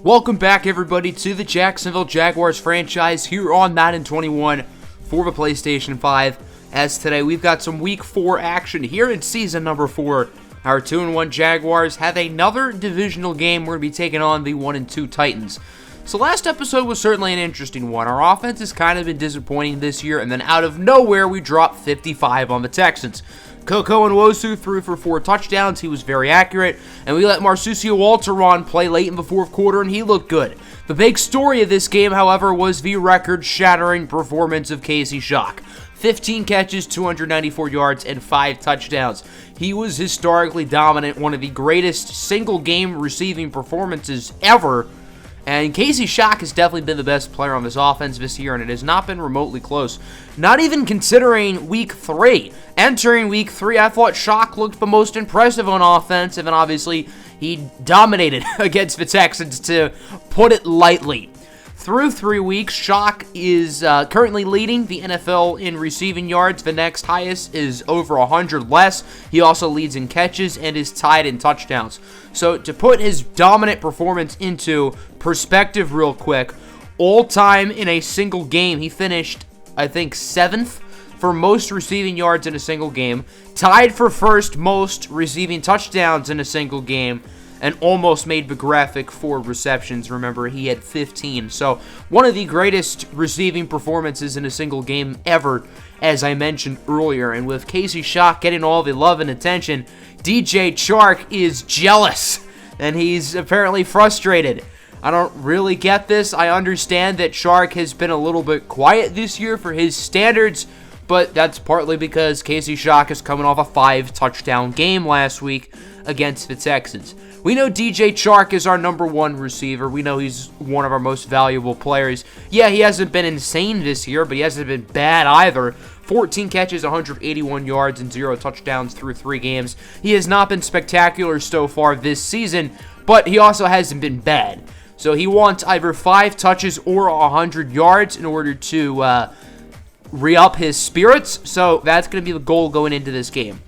Welcome back, everybody, to the Jacksonville Jaguars franchise here on Madden 21 for the PlayStation 5. As today, we've got some Week 4 action here in Season number 4. Our 2-1 Jaguars have another divisional game. We're going to be taking on the 1-2 Titans. So last episode was certainly an interesting one. Our offense has kind of been disappointing this year, and then out of nowhere, we dropped 55 on the Texans. Coco Nwosu threw for 4 touchdowns. He was very accurate. And we let Marsucio Alteron play late in the fourth quarter, and he looked good. The big story of this game, however, was the record-shattering performance of Casey Shock. 15 catches, 294 yards, and 5 touchdowns. He was historically dominant, one of the greatest single-game receiving performances ever. And Casey Shock has definitely been the best player on this offense this year, and it has not been remotely close. Not even considering Week 3. Entering Week 3, I thought Shock looked the most impressive on offense, and obviously he dominated against the Texans, to put it lightly. Through 3 weeks, Shock is currently leading the NFL in receiving yards. The next highest is over 100 less. He also leads in catches and is tied in touchdowns. So to put his dominant performance into perspective real quick, all time in a single game, he finished, I think, 7th for most receiving yards in a single game, tied for first most receiving touchdowns in a single game, and almost made the graphic for receptions. Remember, he had 15. So, one of the greatest receiving performances in a single game ever, as I mentioned earlier. And with Casey Shock getting all the love and attention, DJ Chark is jealous, and he's apparently frustrated. I don't really get this. I understand that Chark has been a little bit quiet this year for his standards, but that's partly because Casey Shock is coming off a 5-touchdown game last week against the Texans. We know DJ Chark is our number 1 receiver. We know he's one of our most valuable players. Yeah, he hasn't been insane this year, but he hasn't been bad either. 14 catches, 181 yards, and 0 touchdowns through 3 games. He has not been spectacular so far this season, but he also hasn't been bad. So he wants either 5 touches or 100 yards in order to re-up his spirits. So that's going to be the goal going into this game.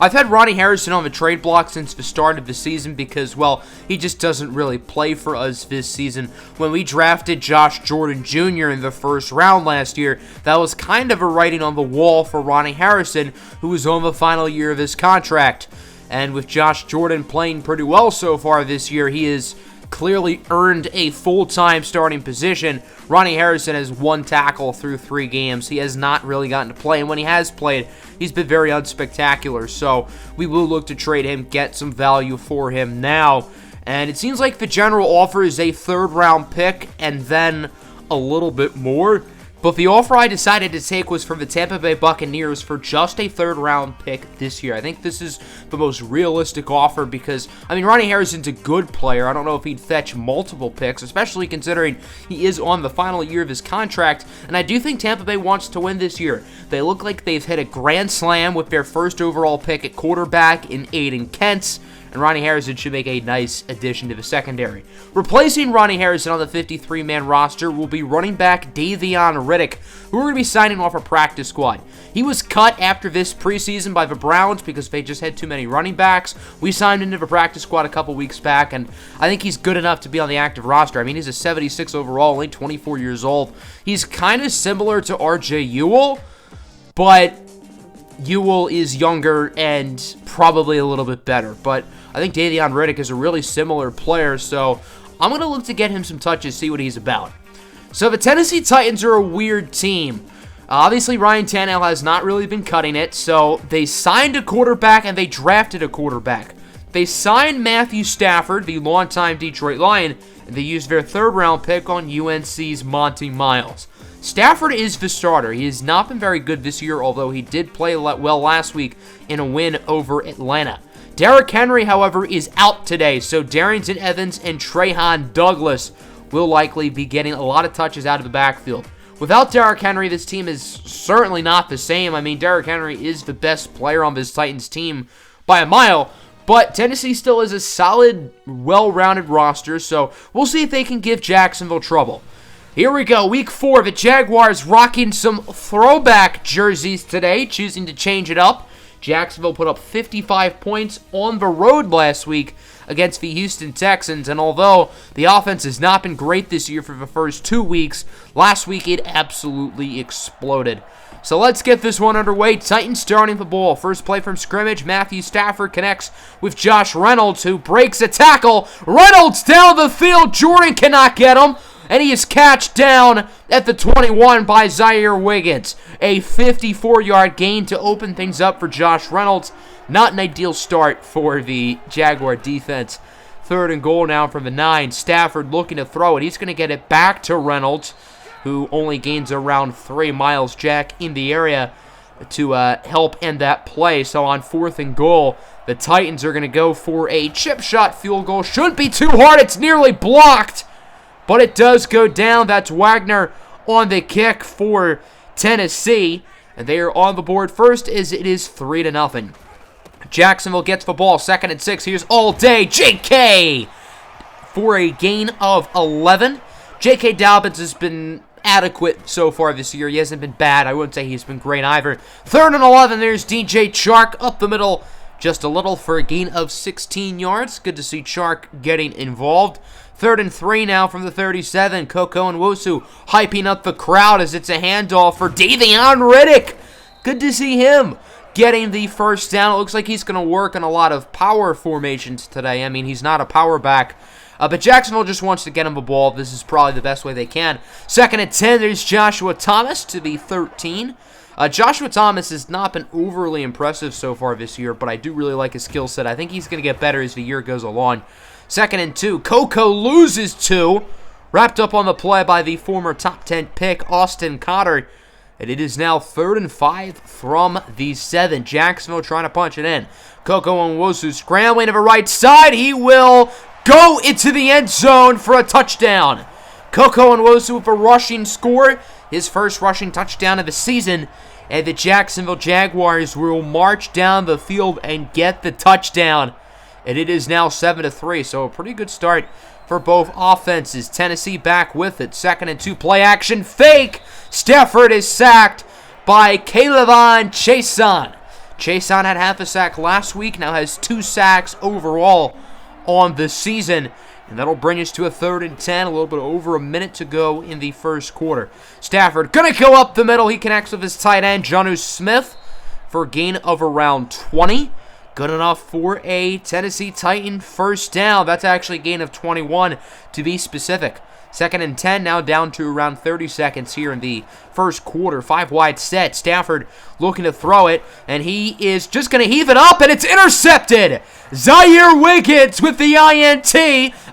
I've had Ronnie Harrison on the trade block since the start of the season because, well, he just doesn't really play for us this season. When we drafted Josh Jordan Jr. in the first round last year, that was kind of a writing on the wall for Ronnie Harrison, who was on the final year of his contract. And with Josh Jordan playing pretty well so far this year, he has clearly earned a full-time starting position. Ronnie Harrison has 1 tackle through 3 games. He has not really gotten to play, and when he has played, he's been very unspectacular. So we will look to trade him, get some value for him now. And it seems like the general offer is a 3rd-round pick and then a little bit more. But the offer I decided to take was from the Tampa Bay Buccaneers for just a 3rd-round pick this year. I think this is the most realistic offer because, I mean, Ronnie Harrison's a good player. I don't know if he'd fetch multiple picks, especially considering he is on the final year of his contract. And I do think Tampa Bay wants to win this year. They look like they've hit a grand slam with their 1st overall pick at quarterback in Aiden Kentz. And Ronnie Harrison should make a nice addition to the secondary. Replacing Ronnie Harrison on the 53-man roster will be running back Davion Riddick, who we're going to be signing off a practice squad. He was cut after this preseason by the Browns because they just had too many running backs. We signed him into the practice squad a couple weeks back, and I think he's good enough to be on the active roster. I mean, he's a 76 overall, only 24 years old. He's kind of similar to R.J. Ewell, but Ewell is younger and probably a little bit better. But I think Davion Riddick is a really similar player, so I'm going to look to get him some touches, see what he's about. So the Tennessee Titans are a weird team. Obviously, Ryan Tannehill has not really been cutting it, so they signed a quarterback and they drafted a quarterback. They signed Matthew Stafford, the longtime Detroit Lion, and they used their 3rd-round pick on UNC's Monty Miles. Stafford is the starter. He has not been very good this year, although he did play well last week in a win over Atlanta. Derrick Henry, however, is out today, so Darrington Evans and Trahan Douglas will likely be getting a lot of touches out of the backfield. Without Derrick Henry, this team is certainly not the same. I mean, Derrick Henry is the best player on this Titans team by a mile, but Tennessee still is a solid, well-rounded roster, so we'll see if they can give Jacksonville trouble. Here we go, Week 4. The Jaguars rocking some throwback jerseys today, choosing to change it up. Jacksonville put up 55 points on the road last week against the Houston Texans. And although the offense has not been great this year for the first 2 weeks, last week it absolutely exploded. So let's get this one underway. Titans starting the ball. First play from scrimmage. Matthew Stafford connects with Josh Reynolds, who breaks a tackle. Reynolds down the field. Jordan cannot get him. And he is catched down at the 21 by ZAIRE WIGGINS. A 54-yard gain to open things up for Josh Reynolds. Not an ideal start for the Jaguar defense. 3rd and goal now from the 9. Stafford looking to throw it. He's going to get it back to Reynolds, who only gains around 3 miles. Jack in the area to help end that play. So on 4th and goal, the Titans are going to go for a chip shot field goal. Shouldn't be too hard. It's nearly blocked, but it does go down. That's Wagner on the kick for Tennessee, and they are on the board first as it is 3-0. Jacksonville gets the ball. 2nd and 6. Here's all day. J.K. for a gain of 11. J.K. Dobbins has been adequate so far this year. He hasn't been bad. I wouldn't say he's been great either. 3rd and 11. There's DJ Chark up the middle just a little for a gain of 16 yards. Good to see Chark getting involved. 3rd and 3 now from the 37. Koko Nwosu hyping up the crowd as it's a handoff for Davion Riddick. Good to see him getting the first down. It looks like he's going to work on a lot of power formations today. I mean, he's not a power back. But Jacksonville just wants to get him the ball. This is probably the best way they can. 2nd and 10, there's Joshua Thomas to the 13. Joshua Thomas has not been overly impressive so far this year, but I do really like his skill set. I think he's going to get better as the year goes along. 2nd and 2, Koko loses 2. Wrapped up on the play by the former top 10 pick, Austin Cotter. And it is now 3rd and 5 from the 7. Jacksonville trying to punch it in. Koko Nwosu scrambling to the right side. He will go into the end zone for a touchdown. Koko Nwosu with a rushing score. His first rushing touchdown of the season. And the Jacksonville Jaguars will march down the field and get the touchdown. And it is now 7-3. So a pretty good start for both offenses. Tennessee back with it. 2nd and 2, play action fake. Stafford is sacked by K'Lavon Chaisson. Chaisson had half a sack last week. Now has 2 sacks overall on the season. And that'll bring us to a 3rd and 10. A little bit over a minute to go in the first quarter. Stafford going to go up the middle. He connects with his tight end, Jonnu Smith, for a gain of around 20. Good enough for a Tennessee Titan first down. That's actually a gain of 21 to be specific. 2nd and 10, now down to around 30 seconds here in the first quarter. 5 wide set. Stafford looking to throw it, and he is just going to heave it up, and it's intercepted. ZAIRE WIGGINS with the INT.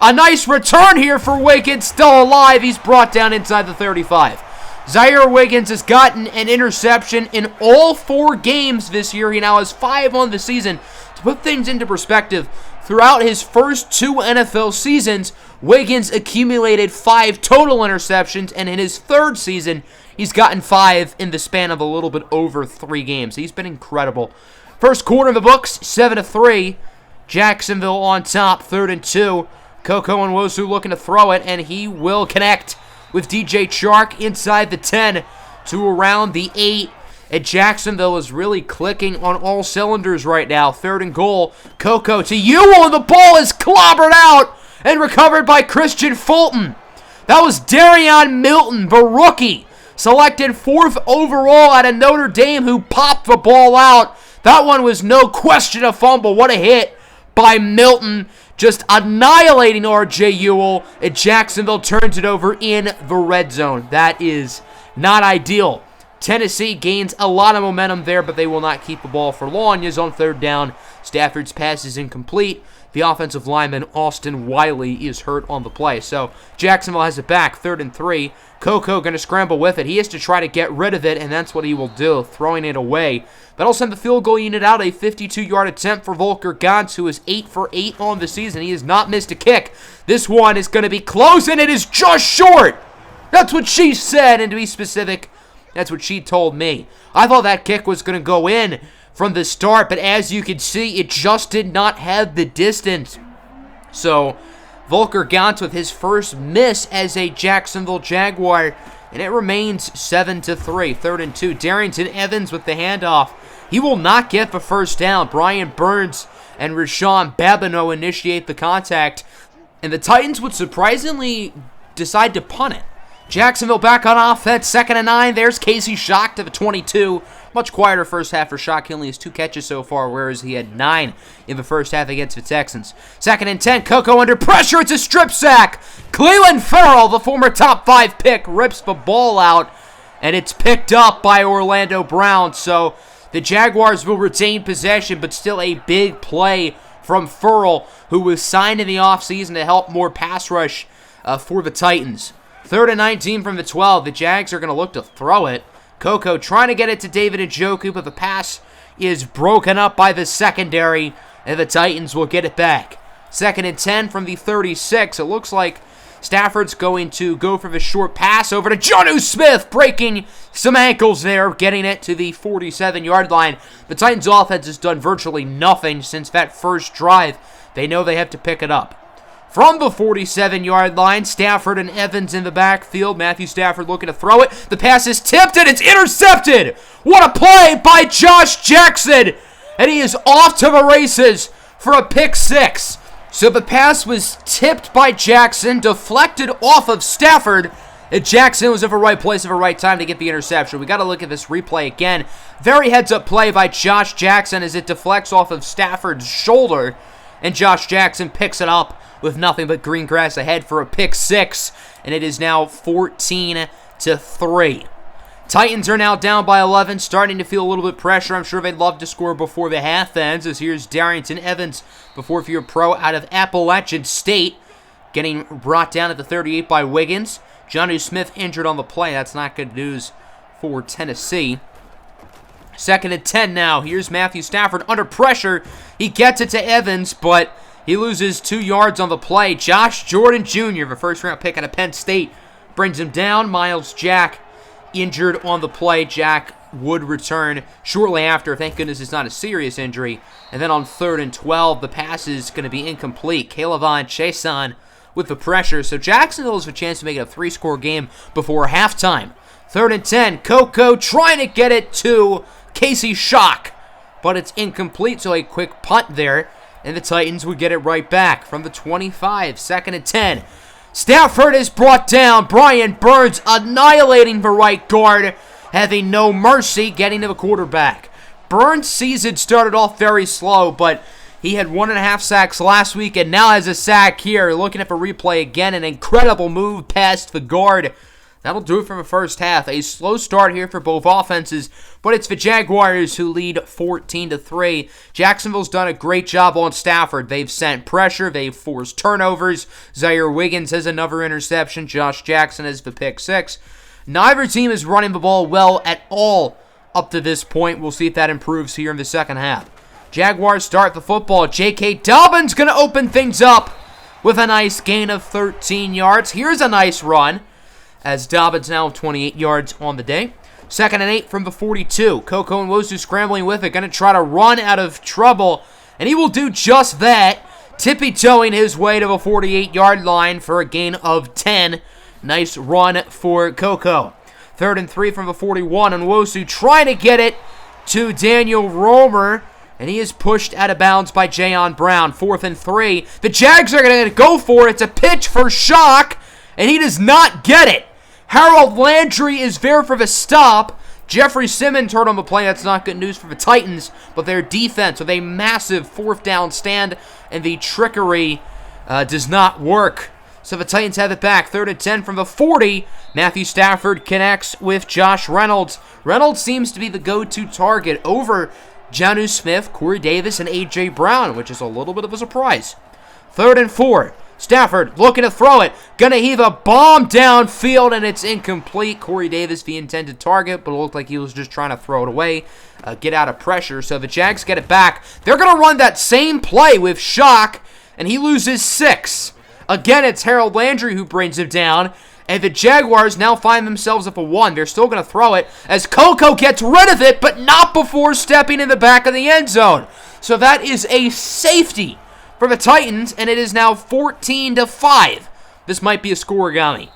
A nice return here for WIGGINS, still alive. He's brought down inside the 35. ZAIRE WIGGINS has gotten an interception in all 4 games this year. He now has 5 on the season. To put things into perspective, throughout his first 2 NFL seasons, WIGGINS accumulated 5 total interceptions, and in his 3rd season, he's gotten 5 in the span of a little bit over 3 games. He's been incredible. First quarter of the books, 7-3. Jacksonville on top, 3rd and 2. Koko Nwosu looking to throw it, and he will connect with DJ Chark inside the 10 to around the 8. And Jacksonville is really clicking on all cylinders right now. 3rd and goal. Koko to Ewell, and the ball is clobbered out and recovered by Christian Fulton. That was Darian Milton, the rookie, selected 4th overall out of Notre Dame, who popped the ball out. That one was no question a fumble. What a hit by Milton, just annihilating R.J. Ewell, and Jacksonville turns it over in the red zone. That is not ideal. Tennessee gains a lot of momentum there, but they will not keep the ball for long. Is on 3rd down. Stafford's pass is incomplete. The offensive lineman, Austin Wiley, is hurt on the play. So Jacksonville has it back, 3rd and 3. Koko going to scramble with it. He has to try to get rid of it, and that's what he will do, throwing it away. That'll send the field goal unit out. A 52-yard attempt for Volker Gantz, who is 8 for 8 on the season. He has not missed a kick. This one is going to be close, and it is just short. That's what she said, and to be specific, that's what she told me. I thought that kick was going to go in from the start, but as you can see, it just did not have the distance. So Volker Gantz with his first miss as a Jacksonville Jaguar, and it remains 7-3. 3rd and 2. Darrington Evans with the handoff. He will not get the first down. Brian Burns and Rashawn Babineau initiate the contact, and the Titans would surprisingly decide to punt it. Jacksonville back on offense, 2nd and 9. There's Casey Shock to the 22. Much quieter first half for Shock. He only has 2 catches so far, whereas he had 9 in the first half against the Texans. 2nd and 10. Coco under pressure. It's a strip sack. Clelin Ferrell, the former top 5 pick, rips the ball out, and it's picked up by Orlando Brown. So the Jaguars will retain possession, but still a big play from Ferrell, who was signed in the offseason to help more pass rush for the Titans. 3rd and 19 from the 12. The Jags are going to look to throw it. Coco trying to get it to David Njoku, but the pass is broken up by the secondary, and the Titans will get it back. 2nd and 10 from the 36. It looks like Stafford's going to go for the short pass over to Jonnu Smith, breaking some ankles there, getting it to the 47-yard line. The Titans' offense has done virtually nothing since that first drive. They know they have to pick it up. From the 47-yard line, Stafford and Evans in the backfield. Matthew Stafford looking to throw it. The pass is tipped, and it's intercepted. What a play by Josh Jackson. And he is off to the races for a pick 6. So the pass was tipped by Jackson, deflected off of Stafford, and Jackson was in the right place at the right time to get the interception. We got to look at this replay again. Very heads-up play by Josh Jackson as it deflects off of Stafford's shoulder, and Josh Jackson picks it up with nothing but green grass ahead for a pick 6, and it is now 14-3. Titans are now down by 11, starting to feel a little bit pressure. I'm sure they'd love to score before the half ends, as here's Darrington Evans, the 4th-year pro out of Appalachian State, getting brought down at the 38 by Wiggins. Jonnu Smith injured on the play. That's not good news for Tennessee. 2nd and 10 now. Here's Matthew Stafford under pressure. He gets it to Evans, but he loses 2 yards on the play. Josh Jordan Jr., the first-round pick out of Penn State, brings him down. Miles Jack injured on the play. Jack would return shortly after. Thank goodness it's not a serious injury. And then on 3rd and 12, the pass is going to be incomplete. Kaylavon Chason with the pressure. So Jacksonville has a chance to make it a 3-score game before halftime. 3rd and 10, Coco trying to get it to Casey Shock, but it's incomplete, so a quick punt there, and the Titans would get it right back from the 25. 2nd and 10. Stafford is brought down. Brian Burns annihilating the right guard, having no mercy getting to the quarterback. Burns' season started off very slow, but he had 1.5 sacks last week and now has a sack here. Looking at the replay again, an incredible move past the guard. That'll do it for the first half. A slow start here for both offenses, but it's the Jaguars who lead 14-3. Jacksonville's done a great job on Stafford. They've sent pressure. They've forced turnovers. ZAIRE Wiggins has another interception. Josh Jackson has the pick 6. Neither team is running the ball well at all up to this point. We'll see if that improves here in the second half. Jaguars start the football. J.K. Dobbins going to open things up with a nice gain of 13 yards. Here's a nice run, as Dobbins now 28 yards on the day. 2nd and 8 from the 42. Coco and Wosu scrambling with it, going to try to run out of trouble, and he will do just that, tippy-toeing his way to the 48-yard line for a gain of 10. Nice run for Coco. 3rd and 3 from the 41, and Wosu trying to get it to Daniel Romer, and he is pushed out of bounds by Jayon Brown. 4th and 3. The Jags are going to go for it. It's a pitch for Shock, and he does not get it. Harold Landry is there for the stop. Jeffrey Simmons hurt on the play. That's not good news for the Titans, but their defense with a massive 4th down stand, and the trickery does not work. So the Titans have it back. 3rd and 10 from the 40. Matthew Stafford connects with Josh Reynolds. Reynolds seems to be the go-to target over Jonnu Smith, Corey Davis, and A.J. Brown, which is a little bit of a surprise. 3rd and 4. Stafford looking to throw it. Gonna heave a bomb downfield, and it's incomplete. Corey Davis, the intended target, but it looked like he was just trying to throw it away, get out of pressure. So the Jags get it back. They're gonna run that same play with Shock, and he loses 6. Again, it's Harold Landry who brings him down, and the Jaguars now find themselves up a 1. They're still gonna throw it as Coco gets rid of it, but not before stepping in the back of the end zone. So that is a safety for the Titans, and it is now 14-5. This might be a scoregami.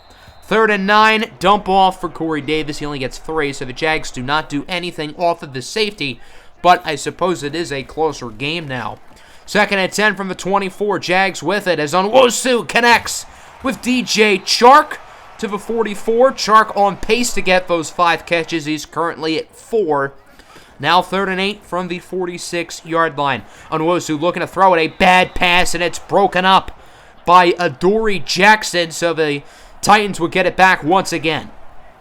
3rd and 9, dump off for Corey Davis. He only gets 3, so the Jags do not do anything off of the safety, but I suppose it is a closer game now. Second and 10 from the 24. Jags with it as Onwuasu connects with DJ Chark to the 44. Chark on pace to get those 5 catches. He's currently at 4. Now 3rd and 8 from the 46-yard line. Onwuasu looking to throw it. A bad pass, and it's broken up by Adoree Jackson, so the Titans would get it back once again.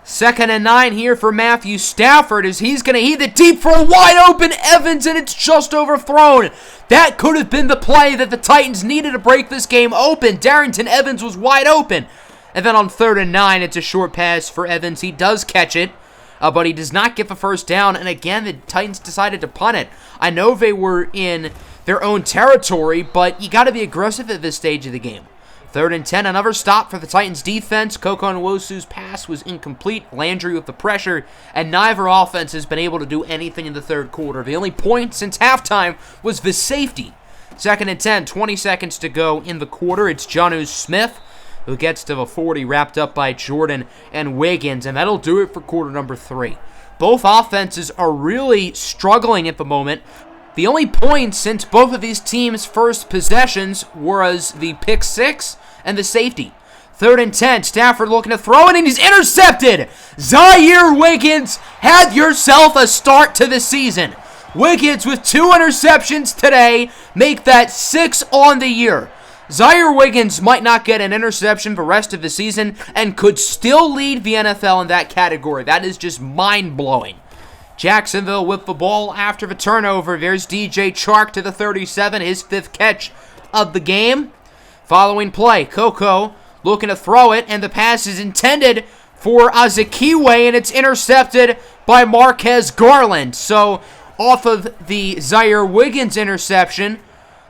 2nd and 9 here for Matthew Stafford as he's going to heave it deep for a wide-open Evans, and it's just overthrown. That could have been the play that the Titans needed to break this game open. Darrington Evans was wide open. And then on 3rd and 9, it's a short pass for Evans. He does catch it, but he does not get the first down. And again, the Titans decided to punt it. I know they were in their own territory, but you got to be aggressive at this stage of the game. 3rd and 10, another stop for the Titans defense. Onwuasu's pass was incomplete. Landry with the pressure, and neither offense has been able to do anything in the 3rd quarter. The only point since halftime was the safety. 2nd and 10, 20 seconds to go in the quarter. It's Jonnu Smith who gets to the 40, wrapped up by Jordan and Wiggins, and that'll do it for quarter number 3. Both offenses are really struggling at the moment. The only points since both of these teams' first possessions was the pick 6 and the safety. 3rd and 10, Stafford looking to throw it, and he's intercepted. ZAIRE Wiggins, have yourself a start to the season. Wiggins with 2 interceptions today, make that 6 on the year. ZAIRE Wiggins might not get an interception the rest of the season and could still lead the NFL in that category. That is just mind-blowing. Jacksonville with the ball after the turnover. There's DJ Chark to the 37, his 5th catch of the game. Following play, Coco looking to throw it, and the pass is intended for Azikiwe, and it's intercepted by Marquez Garland. So, off of the ZAIRE Wiggins interception,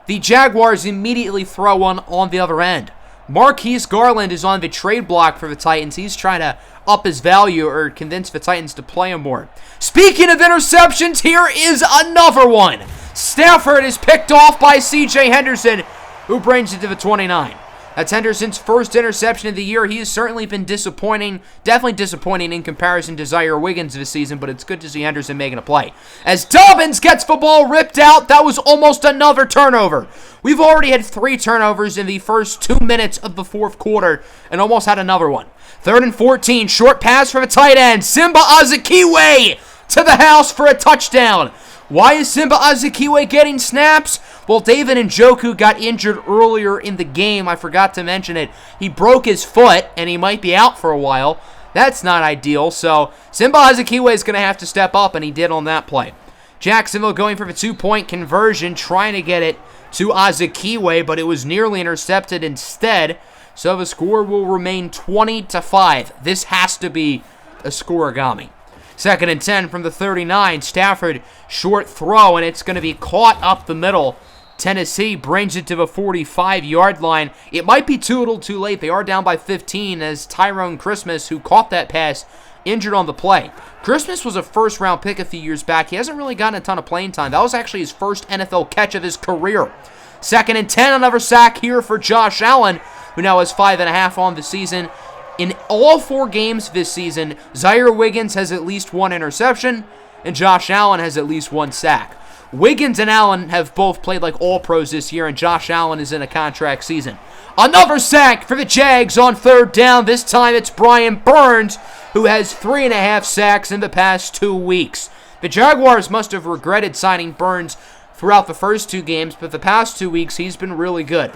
the Jaguars immediately throw one on the other end. Marquez Garland is on the trade block for the Titans. He's trying to up his value or convince the Titans to play him more. Speaking of interceptions, here is another one. Stafford is picked off by C.J. Henderson, who brings it to the 29. That's Henderson's first interception of the year. He has certainly been disappointing, definitely disappointing in comparison to ZAIRE Wiggins this season, but it's good to see Henderson making a play. As Dobbins gets the ball ripped out, that was almost another turnover. We've already had 3 turnovers in the first 2 minutes of the 4th quarter and almost had another one. 3rd and 14, short pass from a tight end. Simba Azikiwe to the house for a touchdown. Why is Simba Azikiwe getting snaps? Well, David Njoku got injured earlier in the game. I forgot to mention it. He broke his foot, and he might be out for a while. That's not ideal, so Simba Azikiwe is going to have to step up, and he did on that play. Jacksonville going for the 2-point conversion, trying to get it to Azikiwe, but it was nearly intercepted instead, so the score will remain 20-5. This has to be a scoregami. 2nd and 10 from the 39. Stafford, short throw, and it's going to be caught up the middle. Tennessee brings it to the 45-yard line. It might be too little too late. They are down by 15 as Tyrone Christmas, who caught that pass, injured on the play. Christmas was a first-round pick a few years back. He hasn't really gotten a ton of playing time. That was actually his first NFL catch of his career. 2nd and 10, another sack here for Josh Allen, who now has 5.5 on the season. In all 4 games this season, ZAIRE Wiggins has at least 1 interception, and Josh Allen has at least 1 sack. Wiggins and Allen have both played like All-Pros this year, and Josh Allen is in a contract season. Another sack for the Jags on 3rd down. This time it's Brian Burns, who has 3.5 sacks in the past 2 weeks. The Jaguars must have regretted signing Burns throughout the first 2 games, but the past 2 weeks he's been really good.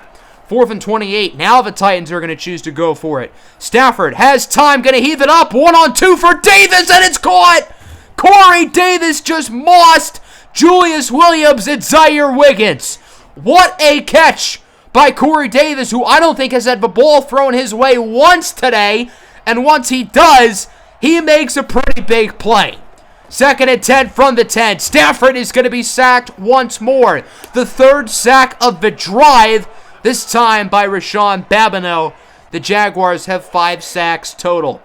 4th and 28. Now the Titans are going to choose to go for it. Stafford has time, going to heave it up. 1-on-2 for Davis, and it's caught! Corey Davis just mossed Julius Williams and ZAIRE Wiggins. What a catch by Corey Davis, who I don't think has had the ball thrown his way once today. And once he does, he makes a pretty big play. 2nd and 10 from the 10. Stafford is going to be sacked once more. The 3rd sack of the drive, this time by Rashawn Babineau. The Jaguars have 5 sacks total.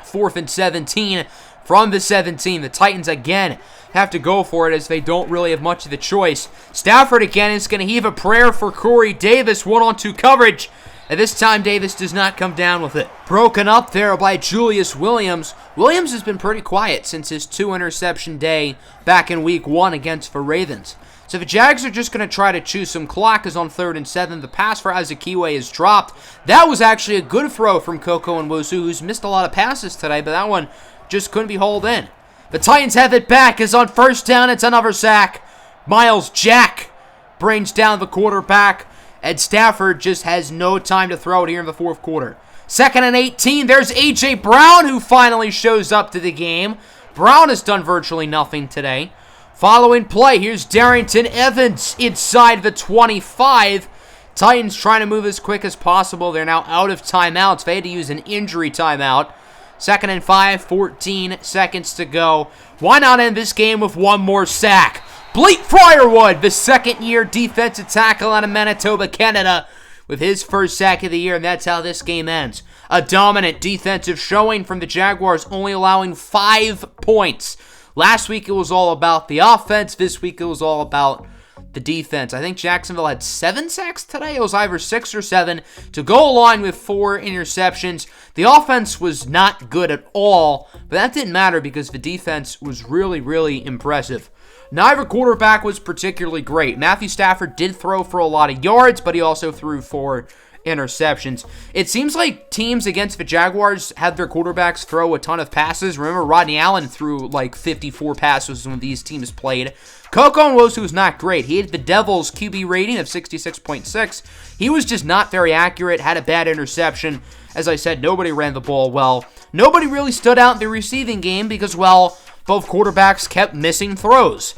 4th and 17 from the 17. The Titans again have to go for it as they don't really have much of the choice. Stafford again is going to heave a prayer for Corey Davis. 1-on-2 coverage. And this time Davis does not come down with it. Broken up there by Julius Williams. Williams has been pretty quiet since his 2-interception day back in week 1 against the Ravens. So the Jags are just going to try to chew some clock, as on 3rd and 7, the pass for Azikiwe is dropped. That was actually a good throw from Koko Nwosu, who's missed a lot of passes today, but that one just couldn't be hauled in. The Titans have it back, as on 1st down, it's another sack. Miles Jack brings down the quarterback, and Stafford just has no time to throw it here in the 4th quarter. 2nd and 18, there's A.J. Brown, who finally shows up to the game. Brown has done virtually nothing today. Following play, here's Darrington Evans inside the 25. Titans trying to move as quick as possible. They're now out of timeouts. They had to use an injury timeout. 2nd and 5, 14 seconds to go. Why not end this game with one more sack? Blake Fryerwood, the second-year defensive tackle out of Manitoba, Canada, with his first sack of the year, and that's how this game ends. A dominant defensive showing from the Jaguars, only allowing 5 points. Last week it was all about the offense. This week it was all about the defense. I think Jacksonville had 7 sacks today. It was either 6 or 7 to go along with 4 interceptions. The offense was not good at all, but that didn't matter because the defense was really, really impressive. Neither quarterback was particularly great. Matthew Stafford did throw for a lot of yards, but he also threw 4 interceptions. It seems like teams against the Jaguars had their quarterbacks throw a ton of passes. Remember, Rodney Allen threw like 54 passes when these teams played. Koko Nwosu was not great. He had the Devils' QB rating of 66.6. He was just not very accurate, had a bad interception. As I said, nobody ran the ball well. Nobody really stood out in the receiving game because, well, both quarterbacks kept missing throws.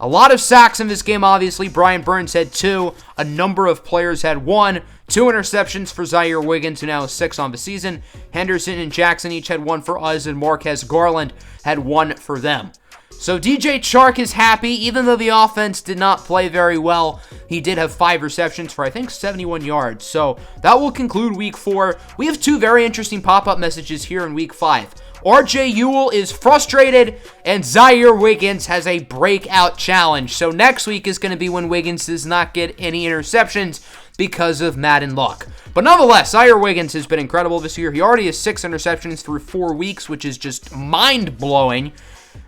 A lot of sacks in this game, obviously. Brian Burns had 2. A number of players had 1. 2 interceptions for ZAIRE WIGGINS, who now has 6 on the season. Henderson and Jackson each had 1 for us, and Marquez Garland had 1 for them. So DJ Chark is happy, even though the offense did not play very well. He did have 5 receptions for, I think, 71 yards. So that will conclude Week 4. We have 2 very interesting pop-up messages here in Week 5. RJ Ewell is frustrated, and ZAIRE WIGGINS has a breakout challenge. So next week is going to be when Wiggins does not get any interceptions because of Madden luck. But nonetheless, ZAIRE WIGGINS has been incredible this year. He already has 6 interceptions through 4 weeks, which is just mind-blowing.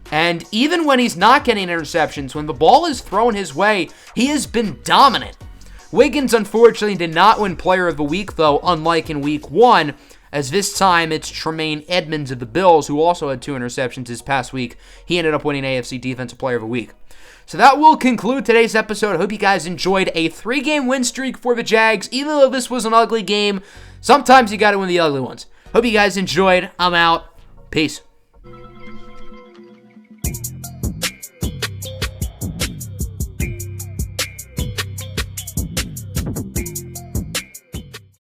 And even when he's not getting interceptions, when the ball is thrown his way, he has been dominant. Wiggins, unfortunately, did not win Player of the Week, though, unlike in Week 1, as this time it's Tremaine Edmonds of the Bills, who also had 2 interceptions this past week. He ended up winning AFC Defensive Player of the Week. So that will conclude today's episode. I hope you guys enjoyed a 3-game win streak for the Jags. Even though this was an ugly game, sometimes you got to win the ugly ones. Hope you guys enjoyed. I'm out. Peace.